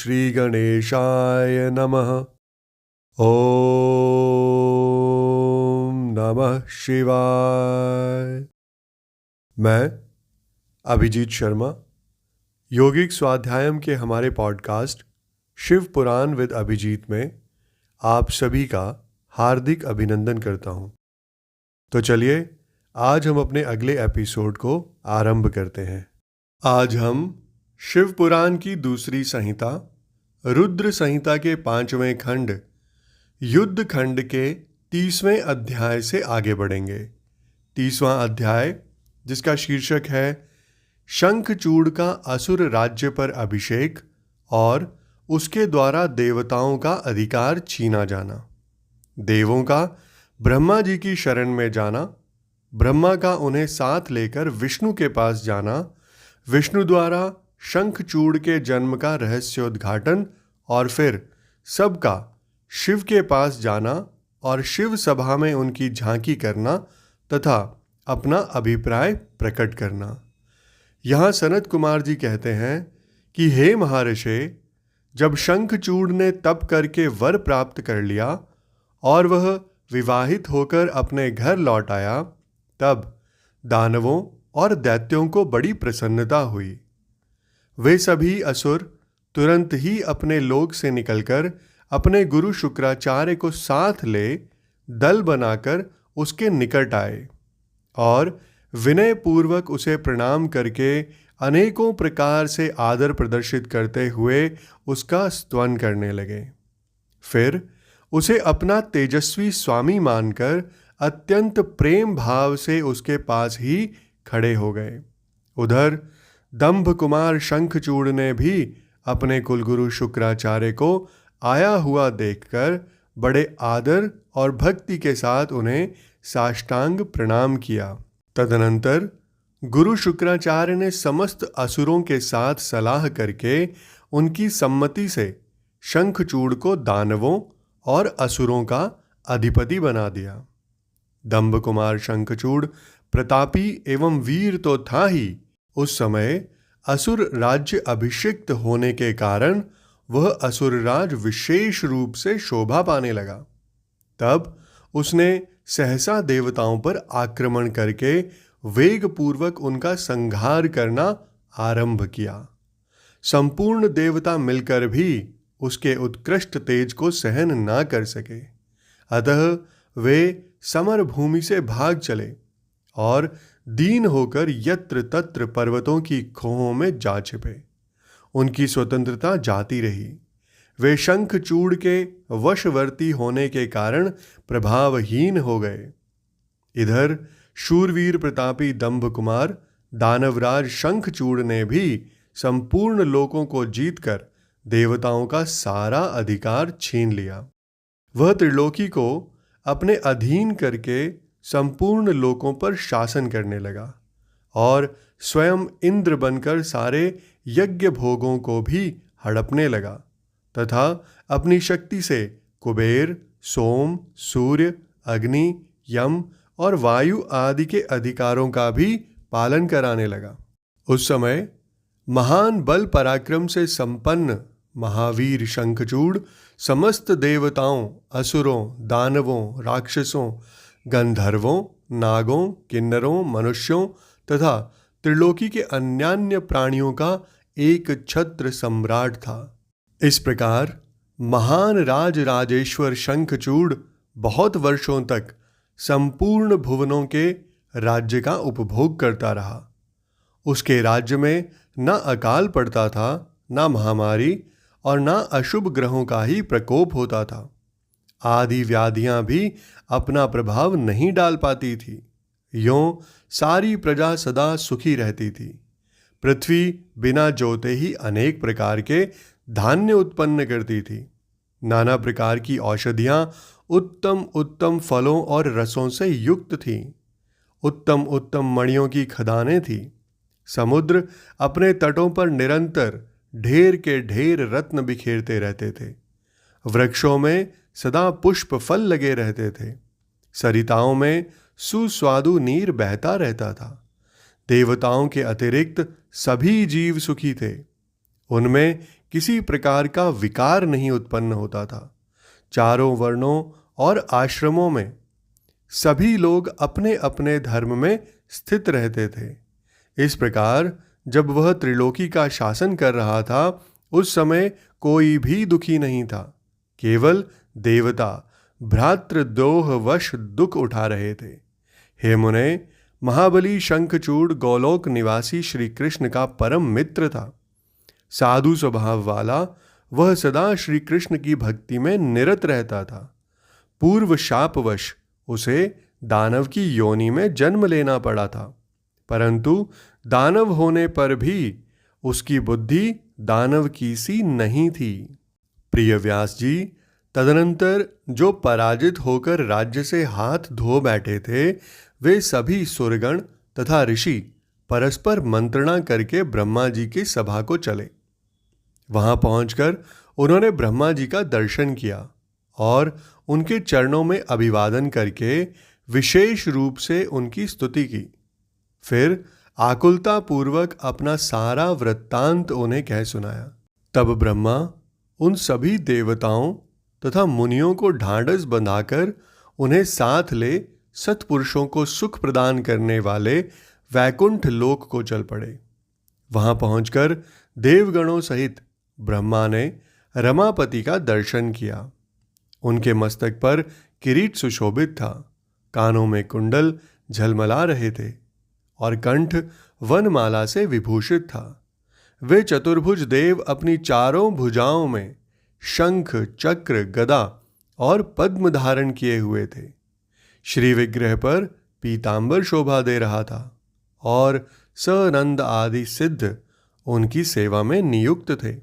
श्री गणेशाय नमः। ओम नमः शिवाय। मैं अभिजीत शर्मा योगिक स्वाध्यायम के हमारे पॉडकास्ट शिव पुराण विद अभिजीत में आप सभी का हार्दिक अभिनंदन करता हूं। तो चलिए आज हम अपने अगले एपिसोड को आरंभ करते हैं। आज हम शिव पुराण की दूसरी संहिता रुद्र संहिता के 5वें खंड युद्ध खंड के 30वें अध्याय से आगे बढ़ेंगे। 30वां अध्याय, जिसका शीर्षक है शंखचूड़ का असुर राज्य पर अभिषेक और उसके द्वारा देवताओं का अधिकार छीना जाना। देवों का ब्रह्मा जी की शरण में जाना, ब्रह्मा का उन्हें साथ लेकर विष्णु के पास जाना, विष्णु द्वारा शंखचूड़ के जन्म का रहस्योद्घाटन और फिर सबका शिव के पास जाना और शिव सभा में उनकी झांकी करना तथा अपना अभिप्राय प्रकट करना। यहाँ सनत कुमार जी कहते हैं कि हे महर्षि, जब शंखचूड़ ने तप करके वर प्राप्त कर लिया और वह विवाहित होकर अपने घर लौट आया, तब दानवों और दैत्यों को बड़ी प्रसन्नता हुई। वे सभी असुर तुरंत ही अपने लोक से निकलकर अपने गुरु शुक्राचार्य को साथ ले दल बनाकर उसके निकट आए और विनय पूर्वक उसे प्रणाम करके अनेकों प्रकार से आदर प्रदर्शित करते हुए उसका स्तवन करने लगे। फिर उसे अपना तेजस्वी स्वामी मानकर अत्यंत प्रेम भाव से उसके पास ही खड़े हो गए। उधर दंभ कुमार शंखचूड़ ने भी अपने कुलगुरु शुक्राचार्य को आया हुआ देखकर बड़े आदर और भक्ति के साथ उन्हें साष्टांग प्रणाम किया। तदनंतर गुरु शुक्राचार्य ने समस्त असुरों के साथ सलाह करके उनकी सम्मति से शंखचूड़ को दानवों और असुरों का अधिपति बना दिया। दंभ कुमार शंखचूड़ प्रतापी एवं वीर तो था ही, उस समय असुर राज्य अभिषिक्त होने के कारण वह असुरराज विशेष रूप से शोभा पाने लगा। तब उसने सहसा देवताओं पर आक्रमण करके वेग पूर्वक उनका संहार करना आरंभ किया। संपूर्ण देवता मिलकर भी उसके उत्कृष्ट तेज को सहन ना कर सके, अतः वे समर भूमि से भाग चले और दीन होकर यत्र तत्र पर्वतों की खोहों में जा छिपे। उनकी स्वतंत्रता जाती रही। वे शंखचूड़ के वशवर्ती होने के कारण प्रभावहीन हो गए। इधर शूरवीर प्रतापी दंभ कुमार दानवराज शंखचूड़ ने भी संपूर्ण लोकों को जीतकर देवताओं का सारा अधिकार छीन लिया। वह त्रिलोकी को अपने अधीन करके संपूर्ण लोकों पर शासन करने लगा और स्वयं इंद्र बनकर सारे यज्ञ भोगों को भी हड़पने लगा तथा अपनी शक्ति से कुबेर, सोम, सूर्य, अग्नि, यम और वायु आदि के अधिकारों का भी पालन कराने लगा। उस समय महान बल पराक्रम से संपन्न महावीर शंखचूड़ समस्त देवताओं, असुरों, दानवों, राक्षसों, गंधर्वों, नागों, किन्नरों, मनुष्यों तथा त्रिलोकी के अन्यान्य प्राणियों का एक छत्र सम्राट था। इस प्रकार महान राज राजेश्वर शंखचूड़ बहुत वर्षों तक संपूर्ण भुवनों के राज्य का उपभोग करता रहा। उसके राज्य में न अकाल पड़ता था, न महामारी और न अशुभ ग्रहों का ही प्रकोप होता था। आदि व्याधियां भी अपना प्रभाव नहीं डाल पाती थी। यों सारी प्रजा सदा सुखी रहती थी। पृथ्वी बिना जोते ही अनेक प्रकार के धान्य उत्पन्न करती थी। नाना प्रकार की औषधियां उत्तम उत्तम फलों और रसों से युक्त थीं। उत्तम उत्तम मणियों की खदानें थीं। समुद्र अपने तटों पर निरंतर ढेर के ढेर रत्न बिखेरते रहते थे। वृक्षों में सदा पुष्प फल लगे रहते थे। सरिताओं में सुस्वादु नीर बहता रहता था। देवताओं के अतिरिक्त सभी जीव सुखी थे। उनमें किसी प्रकार का विकार नहीं उत्पन्न होता था। चारों वर्णों और आश्रमों में सभी लोग अपने अपने धर्म में स्थित रहते थे। इस प्रकार जब वह त्रिलोकी का शासन कर रहा था, उस समय कोई भी दुखी नहीं था। केवल देवता भ्रातृद्रोह वश दुख उठा रहे थे। हे मुने, महाबली शंखचूड़ गोलोक निवासी श्री कृष्ण का परम मित्र था। साधु स्वभाव वाला वह सदा श्री कृष्ण की भक्ति में निरत रहता था। पूर्व शापवश उसे दानव की योनि में जन्म लेना पड़ा था, परंतु दानव होने पर भी उसकी बुद्धि दानव की सी नहीं थी। प्रिय व्यास जी, तदनंतर जो पराजित होकर राज्य से हाथ धो बैठे थे, वे सभी सुरगण तथा ऋषि परस्पर मंत्रणा करके ब्रह्मा जी की सभा को चले। वहां पहुंचकर उन्होंने ब्रह्मा जी का दर्शन किया और उनके चरणों में अभिवादन करके विशेष रूप से उनकी स्तुति की। फिर आकुलता पूर्वक अपना सारा वृत्तांत उन्हें कह सुनाया। तब ब्रह्मा उन सभी देवताओं तथा मुनियों को ढांढस बंधाकर उन्हें साथ ले सत्पुरुषों को सुख प्रदान करने वाले वैकुंठ लोक को चल पड़े। वहां पहुंचकर देवगणों सहित ब्रह्मा ने रमापति का दर्शन किया। उनके मस्तक पर किरीट सुशोभित था, कानों में कुंडल झलमला रहे थे और कंठ वनमाला से विभूषित था। वे चतुर्भुज देव अपनी चारों भुजाओं में शंख, चक्र, गदा और पद्म धारण किए हुए थे। श्री विग्रह पर पीतांबर शोभा दे रहा था और सनंद आदि सिद्ध उनकी सेवा में नियुक्त थे।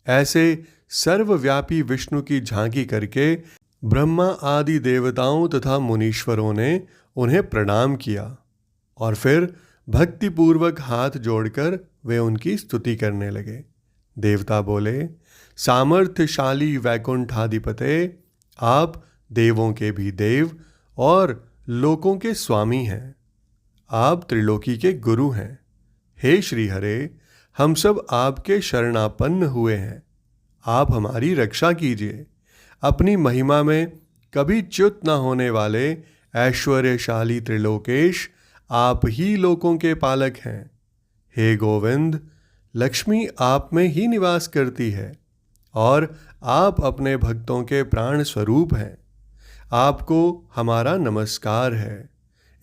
ऐसे सर्वव्यापी विष्णु की झांकी करके ब्रह्मा आदि देवताओं तथा मुनीश्वरों ने उन्हें प्रणाम किया और फिर भक्तिपूर्वक हाथ जोड़कर वे उनकी स्तुति करने लगे। देवता बोले, सामर्थ्यशाली वैकुंठाधिपते, आप देवों के भी देव और लोकों के स्वामी हैं। आप त्रिलोकी के गुरु हैं। हे श्री हरे, हम सब आपके शरणापन्न हुए हैं। आप हमारी रक्षा कीजिए। अपनी महिमा में कभी च्युत न होने वाले ऐश्वर्यशाली त्रिलोकेश, आप ही लोकों के पालक हैं। हे गोविंद, लक्ष्मी आप में ही निवास करती है और आप अपने भक्तों के प्राण स्वरूप हैं। आपको हमारा नमस्कार है।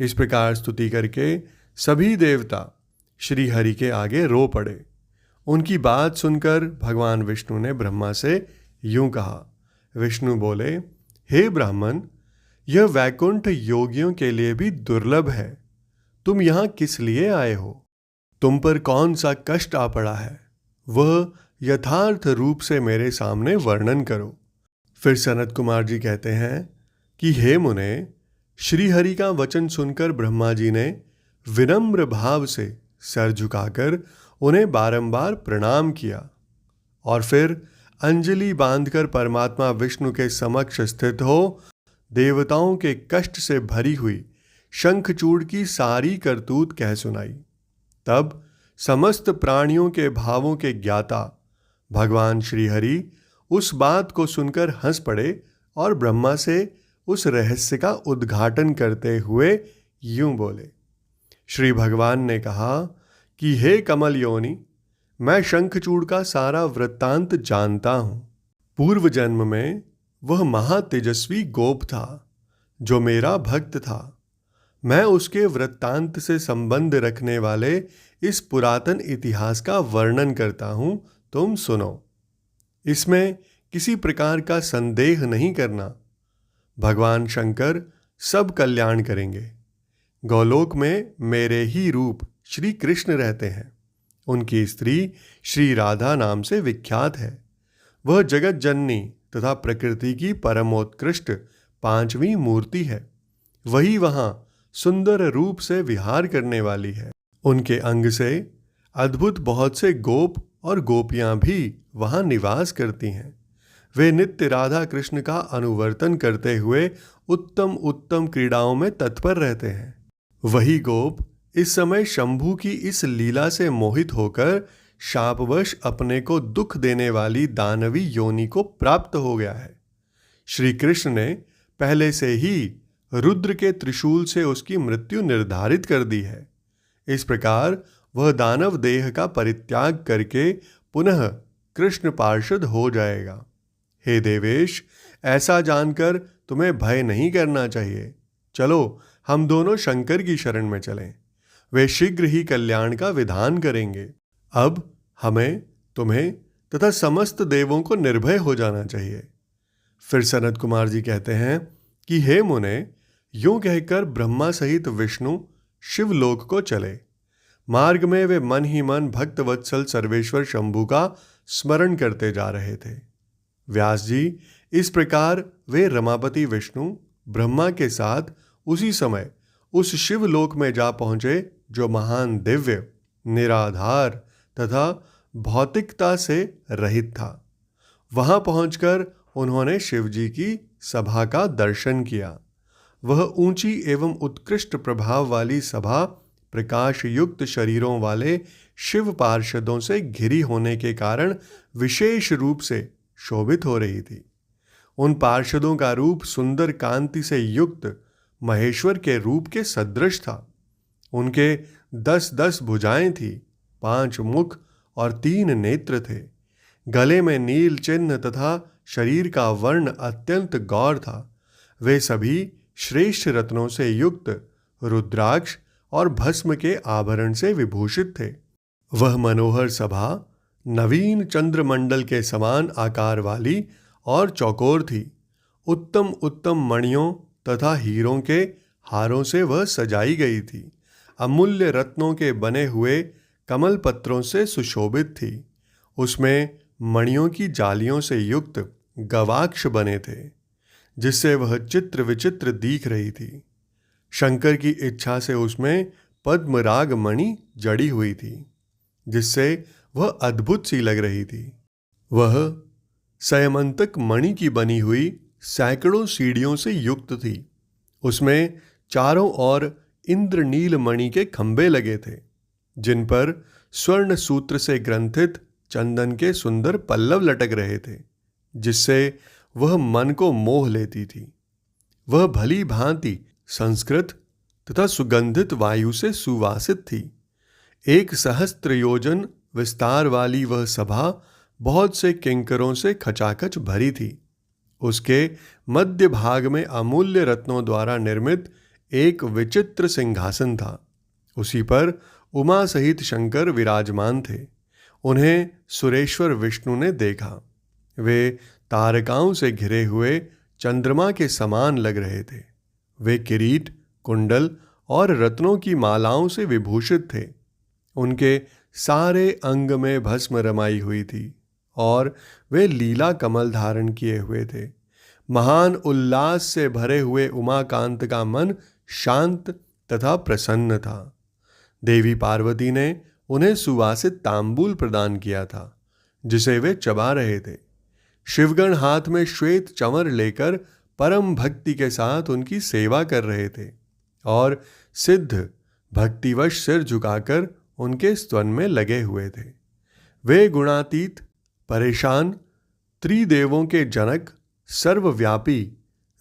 इस प्रकार स्तुति करके सभी देवता श्री हरि के आगे रो पड़े। उनकी बात सुनकर भगवान विष्णु ने ब्रह्मा से यूं कहा। विष्णु बोले, हे ब्राह्मण, यह वैकुंठ योगियों के लिए भी दुर्लभ है। तुम यहाँ किस लिए आए हो? तुम पर कौन सा कष्ट आ पड़ा है? वह यथार्थ रूप से मेरे सामने वर्णन करो। फिर सनत कुमार जी कहते हैं कि हे मुने, श्रीहरि का वचन सुनकर ब्रह्मा जी ने विनम्र भाव से सर झुकाकर उन्हें बारंबार प्रणाम किया और फिर अंजलि बांधकर परमात्मा विष्णु के समक्ष स्थित हो देवताओं के कष्ट से भरी हुई शंखचूड़ की सारी करतूत कह सुनाई। तब समस्त प्राणियों के भावों के ज्ञाता भगवान श्रीहरि उस बात को सुनकर हंस पड़े और ब्रह्मा से उस रहस्य का उद्घाटन करते हुए यूं बोले। श्री भगवान ने कहा कि हे कमल योनि, मैं शंखचूड़ का सारा वृत्तांत जानता हूं। पूर्व जन्म में वह महातेजस्वी गोप था जो मेरा भक्त था। मैं उसके वृत्तांत से संबंध रखने वाले इस पुरातन इतिहास का वर्णन करता हूं, तुम सुनो। इसमें किसी प्रकार का संदेह नहीं करना। भगवान शंकर सब कल्याण करेंगे। गोलोक में मेरे ही रूप श्री कृष्ण रहते हैं। उनकी स्त्री श्री राधा नाम से विख्यात है। वह जगत जननी तथा प्रकृति की परमोत्कृष्ट पांचवी मूर्ति है। वही वहां सुंदर रूप से विहार करने वाली है। उनके अंग से अद्भुत बहुत से गोप और गोपियां भी वहां निवास करती हैं। वे नित्य राधा कृष्ण का अनुवर्तन करते हुए उत्तम उत्तम क्रीड़ाओं में तत्पर रहते हैं। वही गोप इस समय शंभू की इस लीला से मोहित होकर शापवश अपने को दुख देने वाली दानवी योनि को प्राप्त हो गया है। श्री कृष्ण ने पहले से ही रुद्र के त्रिशूल से उसकी मृत्यु निर्धारित कर दी है। इस प्रकार वह दानव देह का परित्याग करके पुनः कृष्ण पार्षद हो जाएगा। हे देवेश, ऐसा जानकर तुम्हें भय नहीं करना चाहिए। चलो हम दोनों शंकर की शरण में चलें, वे शीघ्र ही कल्याण का विधान करेंगे। अब हमें, तुम्हें तथा समस्त देवों को निर्भय हो जाना चाहिए। फिर सनत कुमार जी कहते हैं कि हे मुने, यूं कहकर ब्रह्मा सहित विष्णु शिवलोक को चले। मार्ग में वे मन ही मन भक्तवत्सल सर्वेश्वर शंभु का स्मरण करते जा रहे थे। व्यास जी, इस प्रकार वे रमापति विष्णु ब्रह्मा के साथ उसी समय उस शिवलोक में जा पहुंचे जो महान दिव्य, निराधार तथा भौतिकता से रहित था। वहां पहुंचकर उन्होंने शिवजी की सभा का दर्शन किया। वह ऊंची एवं उत्कृष्ट प्रभाव वाली सभा प्रकाश युक्त शरीरों वाले शिव पार्षदों से घिरी होने के कारण विशेष रूप से शोभित हो रही थी। उन पार्षदों का रूप सुंदर कांति से युक्त महेश्वर के रूप के सदृश था। उनके 10-10 भुजाएं थी, 5 मुख और 3 नेत्र थे। गले में नील चिन्ह तथा शरीर का वर्ण अत्यंत गौर था। वे सभी श्रेष्ठ रत्नों से युक्त रुद्राक्ष और भस्म के आभरण से विभूषित थे। वह मनोहर सभा नवीन चंद्रमंडल के समान आकार वाली और चौकोर थी। उत्तम उत्तम मणियों तथा हीरों के हारों से वह सजाई गई थी। अमूल्य रत्नों के बने हुए कमल पत्रों से सुशोभित थी। उसमें मणियों की जालियों से युक्त गवाक्ष बने थे, जिससे वह चित्र विचित्र दिख रही थी। शंकर की इच्छा से उसमें पद्मराग मणि जड़ी हुई थी, जिससे वह अद्भुत सी लग रही थी। वह सयमंतक मणि की बनी हुई सैकड़ों सीढ़ियों से युक्त थी। उसमें चारों ओर इंद्रनील मणि के खंभे लगे थे, जिन पर स्वर्ण सूत्र से ग्रंथित चंदन के सुंदर पल्लव लटक रहे थे, जिससे वह मन को मोह लेती थी। वह भली भांति संस्कृत तथा सुगंधित वायु से सुवासित थी। 1 सहस्त्र योजन विस्तार वाली वह सभा बहुत से किंकरों से खचाखच भरी थी। उसके मध्य भाग में अमूल्य रत्नों द्वारा निर्मित एक विचित्र सिंहासन था। उसी पर उमा सहित शंकर विराजमान थे। उन्हें सुरेश्वर विष्णु ने देखा। वे तारकाओं से घिरे हुए चंद्रमा के समान लग रहे थे। वे किरीट, कुंडल और रत्नों की मालाओं से विभूषित थे। उनके सारे अंग में भस्म रमाई हुई थी और वे लीला कमल धारण किए हुए थे। महान उल्लास से भरे हुए उमाकांत का मन शांत तथा प्रसन्न था। देवी पार्वती ने उन्हें सुवासित तांबूल प्रदान किया था, जिसे वे चबा रहे थे। शिवगण हाथ में श्वेत चंवर लेकर परम भक्ति के साथ उनकी सेवा कर रहे थे और सिद्ध भक्तिवश सिर झुकाकर उनके स्तवन में लगे हुए थे। वे गुणातीत, परेशान, त्रिदेवों के जनक, सर्वव्यापी,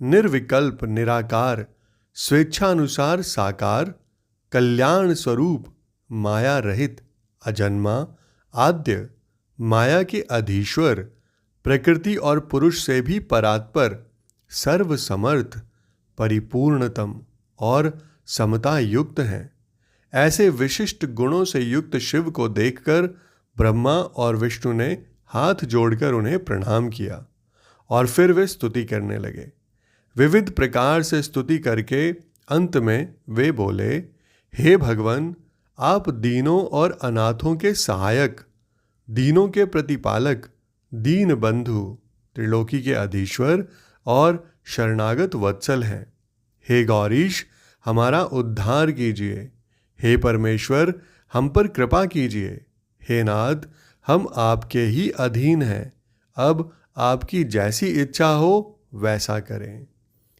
निर्विकल्प, निराकार, स्वेच्छानुसार साकार, कल्याण स्वरूप, माया रहित, अजन्मा, आद्य, माया के अधीश्वर, प्रकृति और पुरुष से भी परात्पर, सर्वसमर्थ, परिपूर्णतम और समता युक्त हैं। ऐसे विशिष्ट गुणों से युक्त शिव को देखकर ब्रह्मा और विष्णु ने हाथ जोड़कर उन्हें प्रणाम किया और फिर वे स्तुति करने लगे। विविध प्रकार से स्तुति करके अंत में वे बोले, हे भगवान, आप दीनों और अनाथों के सहायक, दीनों के प्रतिपालक, दीन बंधु, त्रिलोकी के अधीश्वर और शरणागत वत्सल हैं। हे गौरीश, हमारा उद्धार कीजिए। हे परमेश्वर, हम पर कृपा कीजिए। हे नाथ, हम आपके ही अधीन हैं। अब आपकी जैसी इच्छा हो वैसा करें।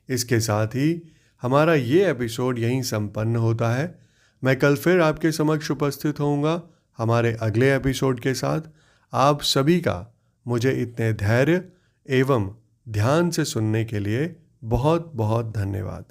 इसके साथ ही हमारा ये एपिसोड यहीं संपन्न होता है। मैं कल फिर आपके समक्ष उपस्थित होऊंगा हमारे अगले एपिसोड के साथ। आप सभी का मुझे इतने धैर्य एवं ध्यान से सुनने के लिए बहुत बहुत धन्यवाद।